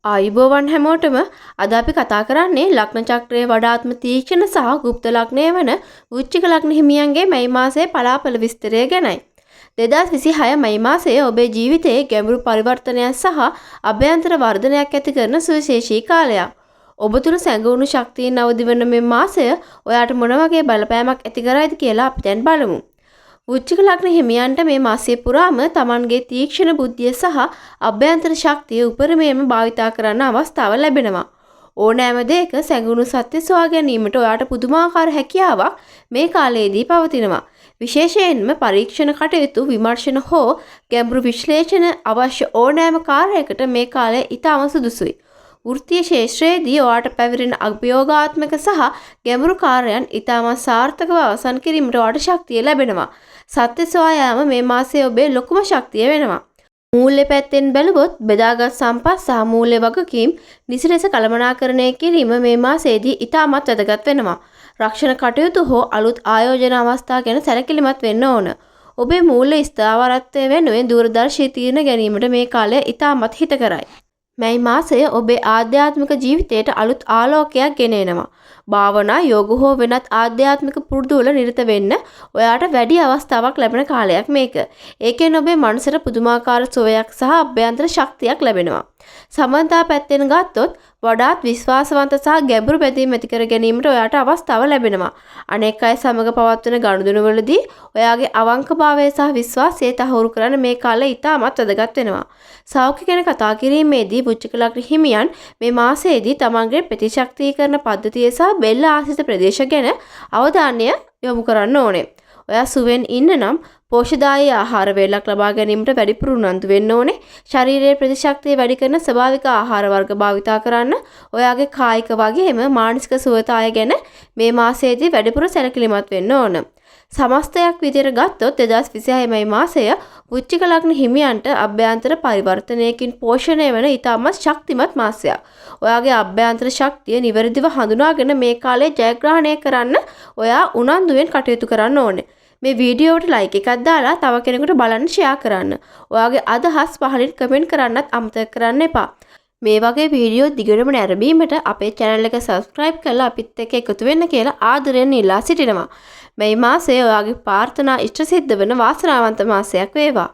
ආයුබෝවන් හැමෝටම අද අපි කතා කරන්නේ ලග්න චක්‍රයේ වඩාත්ම තීක්ෂණ සහ ගුප්ත ලග්නය වන වෘශ්චික ලග්න හිමියන්ගේ මැයි මාසයේ පලාපල විස්තරය ගැනයි. 2026 මැයි මාසයේ ඔබේ ජීවිතයේ ගැඹුරු පරිවර්තනයක් සහ අභ්‍යන්තර වර්ධනයක් ඇති කරන සුවිශේෂී කාලයක්. ඔබ තුළ සැඟවුණු ශක්තියින් අවදි වන මේ මාසය ඔයාට මොන වගේ බලපෑමක් ඇති කරයිද කියලා අපි දැන් බලමු. වෘශ්චික ලග්න හිමියන්ට මේ මාසය පුරාම තමන්ගේ තීක්ෂණ බුද්ධිය සහ අභ්‍යන්තර ශක්තිය උපරිමයෙන්ම භාවිතා කරන්න අවස්ථාව ලැබෙනවා. ඕනෑම දෙයක සැඟවුණු සත්‍ය සොයා ගැනීමට ඔයාට පුදුමාකාර හැකියාවක් මේ කාලයේදී පවතිනවා. විශේෂයෙන්ම පරීක්ෂණ කටයුතු විමර්ශන හෝ ගැඹුරු විශ්ලේෂණ අවශ්‍ය ඕනෑම කාර්යයකට මේ කාලය ඉතාම සුදුසුයි. වෘත්තීය ශාස්ත්‍රයේදී ඔයාට පැවරෙන අභියෝගාත්මක සහ ගැඹුරු කාර්යයන් ඉතාමත් සාර්ථකව අවසන් කිරීමට ඔයාට ශක්තිය ලැබෙනවා. සත්‍ය සොයා යාම මේ මාසයේ ඔබේ ලොකුම ශක්තිය වෙනවා. මූල්‍ය පැත්තෙන් බැලුවොත් බෙදාගත් සම්පත් සහ මූල්‍ය වගකීම් නිසි ලෙස කළමනාකරණය කිරීම මේ මාසයේදී ඉතාමත් වැදගත් වෙනවා. රක්ෂණ කටයුතු හෝ අලුත් ආයෝජන අවස්ථා ගැන සැලකිලිමත් වෙන්න ඕන. ඔබේ මූල්‍ය ස්ථාවරත්වය වෙනුවෙන් දූරදර්ශී තීරණ ගැනීමට මේ කාලය ඉතාමත් හිතකරයි. මැයි මාසය ඔබේ ආධ්‍යාත්මික ජීවිතයට අලුත් ආලෝකයක් ගෙන එනවා. භාවනා, යෝග හෝ වෙනත් ආධ්‍යාත්මික පුරුදු වල නිරත වෙන්න ඔයාට වැඩි අවස්ථාවක් ලැබෙන කාලයක් මේක. ඒකෙන් ඔබේ මනසට පුදුමාකාර සුවයක් සහ අභ්‍යන්තර ශක්තියක් ලැබෙනවා. සමන්තා පැත්තෙන් ගත්තොත් වඩාත් විශ්වාසවන්ත සහ ගැඹුරු බැඳීම් ඇති කර ගැනීමට ඔයාට අවස්ථාව ලැබෙනවා. අනෙක් අය සමග පවත්වන ගනුදෙනුවලදී ඔයාගේ අවංකභාවය සහ විශ්වාසය තහවුරු කරන්න මේ කාලය ඉතාමත් වැදගත් වෙනවා. සෞඛ්‍ය ගැන කතා කිරීමේදී වෘශ්චික ලග්න හිමියන් මේ මාසයේදී තමන්ගේ ප්‍රතිශක්තිකරණ පද්ධතිය සහ බෙල්ල ආශ්‍රිත ප්‍රදේශ ගැන අවධානය යොමු කරන්න ඕනේ. ඔයා සුවෙන් ඉන්න නම් පෝෂ්‍යදායී ආහාර වේලක් ලබා ගැනීමට වැඩිපුර උනන්දු වෙන්න ඕනේ. ශරීරයේ ප්‍රතිශක්තිය වැඩි කරන ස්වභාවික ආහාර වර්ග භාවිතා කරන්න. ඔයාගේ කායික වගේම මානසික සුවතාවය ගැන මේ මාසයේදී වැඩිපුර සැලකිලිමත් වෙන්න ඕන. සමස්තයක් විදිහට ගත්තොත් 2026 මැයි මාසය වෘශ්චික ලග්න හිමියන්ට අභ්‍යන්තර පරිවර්තනයකින් පෝෂණය වන ඉතාමත් ශක්තිමත් මාසයක්. ඔයාගේ අභ්‍යන්තර ශක්තිය නිවැරදිව හඳුනාගෙන මේ කාලේ ජයග්‍රහණය කරන්න ඔයා උනන්දුවෙන් කටයුතු කරන්න ඕනේ. මේ වීඩියෝවට ලයික් එකක් දාලා තව කෙනෙකුට බලන්න ෂෙයා කරන්න. ඔයාගේ අදහස් පහලින් කමෙන්ට් කරන්නත් අමතක කරන්න එපා. මේ වගේ වීඩියෝ දිගටම නැරඹීමට අපේ channel එක subscribe කරලා අපිත් එක්ක එකතු වෙන්න කියලා ආදරයෙන් ඉල්ලා සිටිනවා. මේ මාසය ඔයාගේ ප්‍රාර්ථනා ඉෂ්ට සිද්ධ වෙන වාසනාවන්ත මාසයක් වේවා.